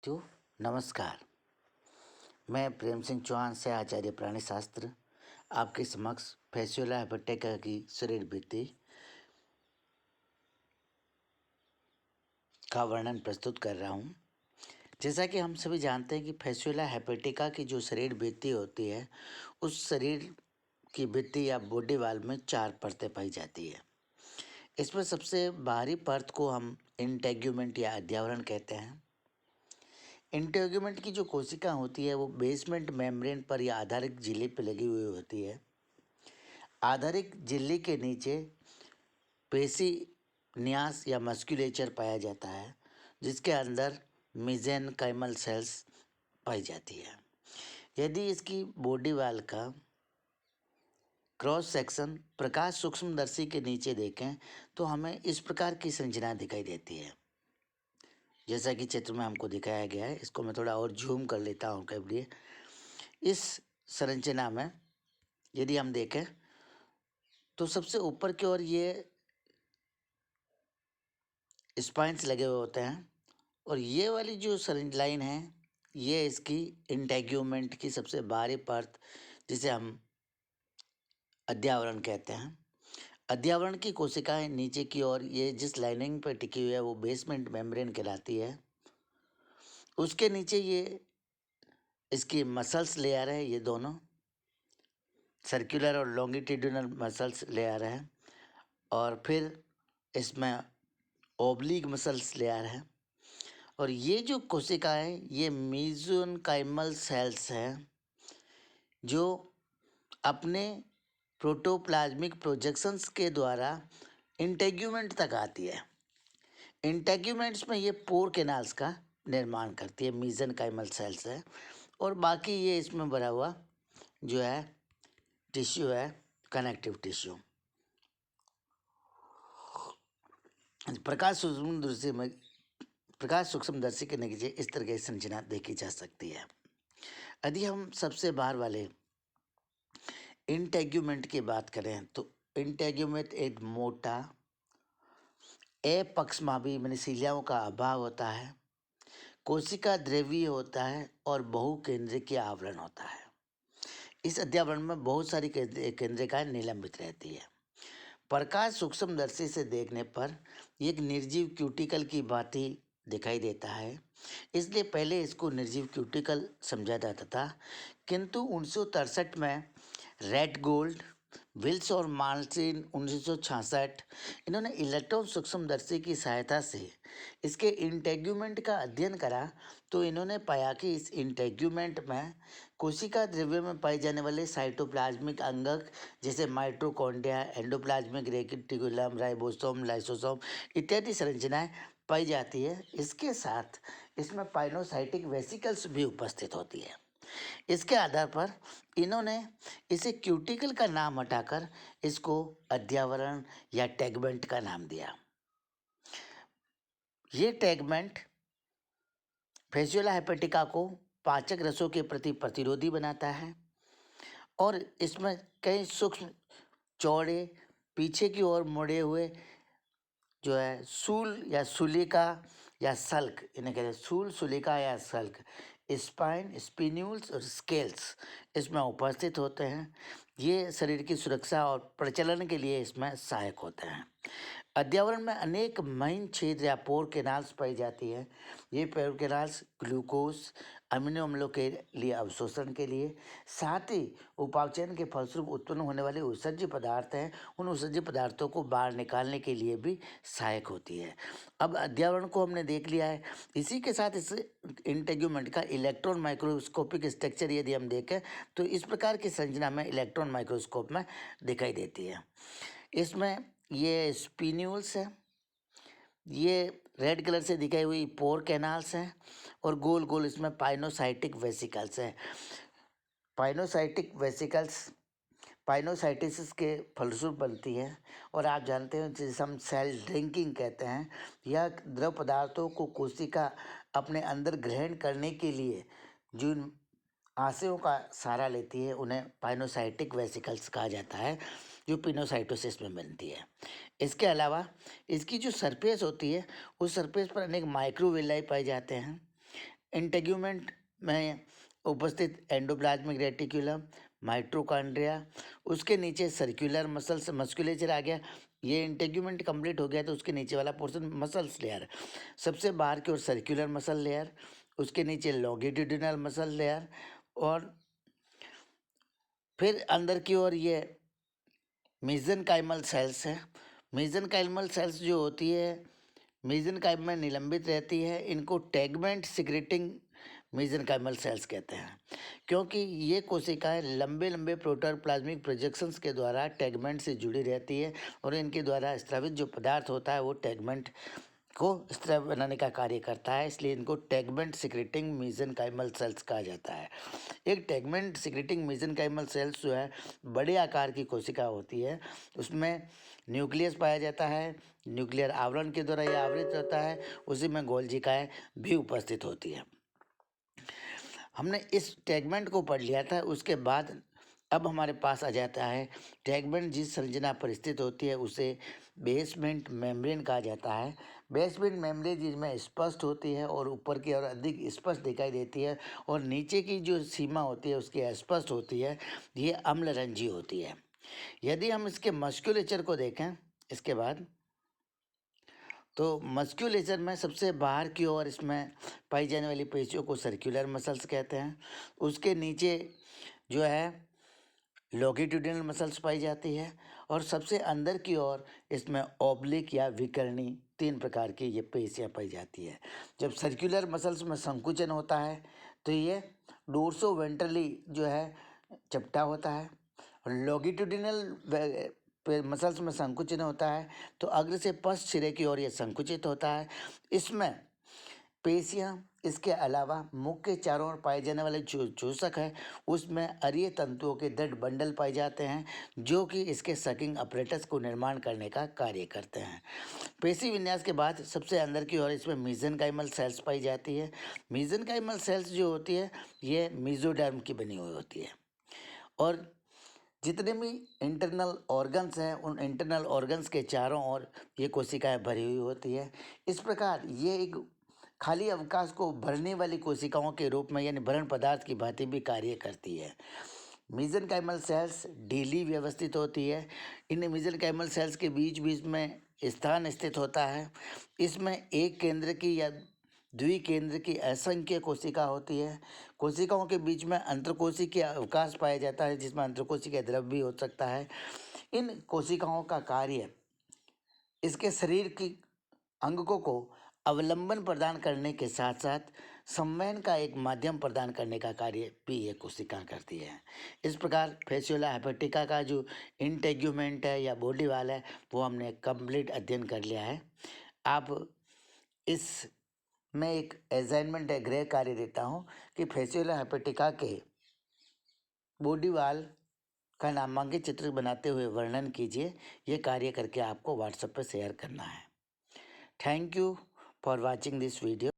तो नमस्कार। मैं प्रेम सिंह चौहान से आचार्य प्राणी शास्त्र आपके समक्ष फैसियोला हेपेटिका की शरीर भित्ति का वर्णन प्रस्तुत कर रहा हूँ। जैसा कि हम सभी जानते हैं कि फैसियोला हेपेटिका की जो शरीर भित्ति होती है, उस शरीर की भित्ति या बॉडी वाल में 4 परतें पाई जाती है। इसमें सबसे बाहरी परत को हम इंटेग्यूमेंट या अध्यावरण कहते हैं। इंटेग्यूमेंट की जो कोशिका होती है वो बेसमेंट मेम्ब्रेन पर या आधारिक झिल्ली पर लगी हुई होती है। आधारिक झिल्ली के नीचे पेशी न्यास या मस्कुलेचर पाया जाता है, जिसके अंदर मेसेनकाइमल सेल्स पाई जाती है। यदि इसकी बॉडी वाल का क्रॉस सेक्शन प्रकाश सूक्ष्मदर्शी के नीचे देखें तो हमें इस प्रकार की संरचना दिखाई देती है, जैसा कि चित्र में हमको दिखाया गया है। इसको मैं थोड़ा और जूम कर लेता हूँ आपके लिए। इस संरचना में यदि हम देखें तो सबसे ऊपर की ओर ये स्पाइन्स लगे हुए होते हैं और ये वाली जो लाइन है ये इसकी इंटेग्यूमेंट की सबसे बाहरी परत, जिसे हम अध्यावरण कहते हैं। अध्यावरण की कोशिकाएं नीचे की ओर ये जिस लाइनिंग पर टिकी हुई है वो बेसमेंट मेम्ब्रेन कहलाती है। उसके नीचे ये इसकी मसल्स लेयर है, ये दोनों सर्कुलर और लॉन्गिट्यूडिनल मसल्स लेयर है, और फिर इसमें ओब्लिक मसल्स लेयर है। और ये जो कोशिका है ये मेसेनकाइमल सेल्स हैं जो अपने प्रोटोप्लाज्मिक प्रोजेक्शंस के द्वारा इंटेग्यूमेंट तक आती है। इंटेग्यूमेंट्स में ये पोर कैनाल्स का निर्माण करती है, मेसेनकाइमल सेल्स है, और बाकी ये इसमें भरा हुआ जो है टिश्यू है, कनेक्टिव टिश्यू। प्रकाश सूक्ष्मदर्शी के नीचे इस तरह की संरचना देखी जा सकती है। यदि हम सबसे बाहर वाले इंटेग्यूमेंट की बात करें तो इंटेग्यूमेंट एक मोटा अपक्षमाभी माने सीलियाओं का अभाव होता है, कोशिका द्रवीय होता है और बहुकेंद्रिकीय आवरण होता है। इस अध्यावरण में बहुत सारी केंद्रिकाएं निलंबित रहती है। प्रकाश सूक्ष्मदर्शी से देखने पर एक निर्जीव क्यूटिकल की भांति दिखाई देता है, इसलिए पहले इसको निर्जीव क्यूटिकल समझा जाता था। किंतु 1963 में रेड गोल्ड, विल्स और मार्टिन 1966 इन्होंने इलेक्ट्रॉन सूक्ष्मदर्शी की सहायता से इसके इंटेग्यूमेंट का अध्ययन करा, तो इन्होंने पाया कि इस इंटेग्यूमेंट में कोशिका द्रव्य में पाए जाने वाले साइटोप्लाज्मिक अंगक जैसे mitochondria, endoplasmic reticulum, ribosome, lysosome इत्यादि संरचनाएं पाई जाती है। इसके साथ इसमें पाइनोसाइटिक वेसिकल्स भी उपस्थित होती है। इसके आधार पर इन्होंने इसे क्यूटिकल का नाम हटाकर इसको अध्यावरण या टैगमेंट का नाम दिया। ये टैगमेंट फैसियोला हेपेटिका को पाचक रसों के प्रति प्रतिरोधी बनाता है और इसमें कई सूक्ष्म चौड़े पीछे की ओर मुड़े हुए जो है सूल या सुलिका या सल्क, इन्हें कहते हैं सूल, सुलिका या सल्क, स्पाइन, स्पिन्यूल्स और स्केल्स इसमें उपस्थित होते हैं। ये शरीर की सुरक्षा और प्रचलन के लिए इसमें सहायक होते हैं। अध्यावरण में अनेक महीन छेद या पोर कैनाल्स पाई जाती है। ये पोर कैनाल्स ग्लूकोज, अमीनो अम्लों के लिए अवशोषण के लिए, साथ ही उपापचयन के फलस्वरूप उत्पन्न होने वाले उत्सर्ज्य पदार्थ हैं, उन उत्सर्ज्य पदार्थों को बाहर निकालने के लिए भी सहायक होती है। अब अध्यावरण को हमने देख लिया है। इसी के साथ इस इंटेग्यूमेंट का इलेक्ट्रॉन माइक्रोस्कोपिक स्ट्रक्चर यदि हम देखें तो इस प्रकार की संरचना में इलेक्ट्रॉन माइक्रोस्कोप में दिखाई देती है। इसमें ये स्पिन्यूल्स है, ये रेड कलर से दिखाई हुई पोर कैनाल्स हैं, और गोल गोल इसमें पाइनोसाइटिक वेसिकल्स हैं। पाइनोसाइटिक वेसिकल्स पाइनोसाइटिस के फलस्वरूप बनती है, और आप जानते हैं जिसे हम सेल ड्रिंकिंग कहते हैं। यह द्रव पदार्थों को कोशिका अपने अंदर ग्रहण करने के लिए जिन आशयों का सहारा लेती है उन्हें पाइनोसाइटिक वेसिकल्स कहा जाता है, जो पिनोसाइटोसिस में बनती है। इसके अलावा इसकी जो सरफेस होती है उस सरफेस पर अनेक माइक्रोविलाई पाए जाते हैं। इंटेग्यूमेंट में उपस्थित एंडोप्लाज्मिक रेटिकुलम, माइटोकॉन्ड्रिया, उसके नीचे सर्कुलर मसल्स, मस्कुलेचर आ गया। ये इंटेग्यूमेंट कंप्लीट हो गया तो उसके नीचे वाला पोर्शन मसल्स लेयर, सबसे बाहर की ओर सर्कुलर मसल लेयर, उसके नीचे लॉन्गिट्यूडिनल मसल लेयर, और फिर अंदर की ओर ये मेसेनकाइमल सेल्स है। मेसेनकाइमल सेल्स जो होती है मेसेनकाइम में निलंबित रहती है, इनको टैगमेंट सिक्रेटिंग मेसेनकाइमल सेल्स कहते हैं, क्योंकि ये कोशिकाएं लंबे लंबे प्रोटोप्लाज्मिक प्रोजेक्शंस के द्वारा टैगमेंट से जुड़ी रहती है और इनके द्वारा स्रावित जो पदार्थ होता है वो टैगमेंट को स्राव बनाने का कार्य करता है, इसलिए इनको टैगमेंट सिक्रेटिंग मेसेनकाइमल सेल्स कहा जाता है। एक टैगमेंट सिक्रेटिंग मेसेनकाइमल सेल्स जो है बड़े आकार की कोशिका होती है, उसमें न्यूक्लियस पाया जाता है, न्यूक्लियर आवरण के द्वारा यह आवृत रहता है, उसी में गोल्जिकाएं भी उपस्थित होती है। हमने इस टैगमेंट को पढ़ लिया था। उसके बाद अब हमारे पास आ जाता है टैगमेंट जिस संरचना पर स्थित होती है उसे बेसमेंट मेम्ब्रेन कहा जाता है। बेसमेंट मेम्ब्रेन जिसमें स्पष्ट होती है और ऊपर की ओर अधिक स्पष्ट दिखाई देती है और नीचे की जो सीमा होती है उसकी अस्पष्ट होती है, ये अम्लरंजी होती है। यदि हम इसके मस्कुलेचर को देखें इसके बाद, तो मस्कुलेचर में सबसे बाहर की ओर इसमें पाई जाने वाली पेशियों को सर्कुलर मसल्स कहते हैं। उसके नीचे जो है लॉन्गिट्यूडिनल मसल्स पाई जाती है और सबसे अंदर की ओर इसमें ऑब्लिक या विकर्णी 3 प्रकार की ये पेशियाँ पाई जाती है। जब सर्कुलर मसल्स में संकुचन होता है तो ये डोर्सोवेंट्रली जो है चपटा होता है, और लॉन्गिट्यूडिनल मसल्स में संकुचन होता है तो अग्र से पश्च सिरे की ओर ये संकुचित होता है। इसमें पेशियाँ इसके अलावा मुख के चारों ओर पाए जाने वाले जो चूसक है उसमें अरीय तंतुओं के दृढ़ बंडल पाए जाते हैं जो कि इसके सकिंग अपरेटस को निर्माण करने का कार्य करते हैं। पेशी विन्यास के बाद सबसे अंदर की ओर इसमें मेसेनकाइमल सेल्स पाई जाती है। मेसेनकाइमल सेल्स जो होती है ये मेसोडर्म की बनी हुई होती है, और जितने भी इंटरनल ऑर्गन्स हैं उन इंटरनल ऑर्गन्स के चारों ओर ये कोशिकाएं भरी हुई होती है। इस प्रकार ये एक खाली अवकाश को भरने वाली कोशिकाओं के रूप में यानी भरण पदार्थ की भांति भी कार्य करती है। मेसेनकाइमल सेल्स डेली व्यवस्थित होती है। इन मेसेनकाइमल सेल्स के बीच बीच में स्थान स्थित होता है। इसमें एक केंद्र की या द्विकेंद्र की असंख्य कोशिका होती है। कोशिकाओं के बीच में अंतर्कोशिकीय अवकाश पाया जाता है जिसमें अंतर्कोशिकीय द्रव भी हो सकता है। इन कोशिकाओं का कार्य इसके शरीर की अंगों को अवलंबन प्रदान करने के साथ साथ संवहन का एक माध्यम प्रदान करने का कार्य भी ये कोशिका करती है। इस प्रकार फेसियोला हेपेटिका का जो इंटेग्यूमेंट है या बॉडी वाल है वो हमने कंप्लीट अध्ययन कर लिया है। आप इस मैं एक असाइनमेंट गृह कार्य देता हूँ कि फेसियोला हेपेटिका के बॉडी वाल का नामांकित चित्र बनाते हुए वर्णन कीजिए। ये कार्य करके आपको व्हाट्सएप पर शेयर करना है। Thank you for watching this video.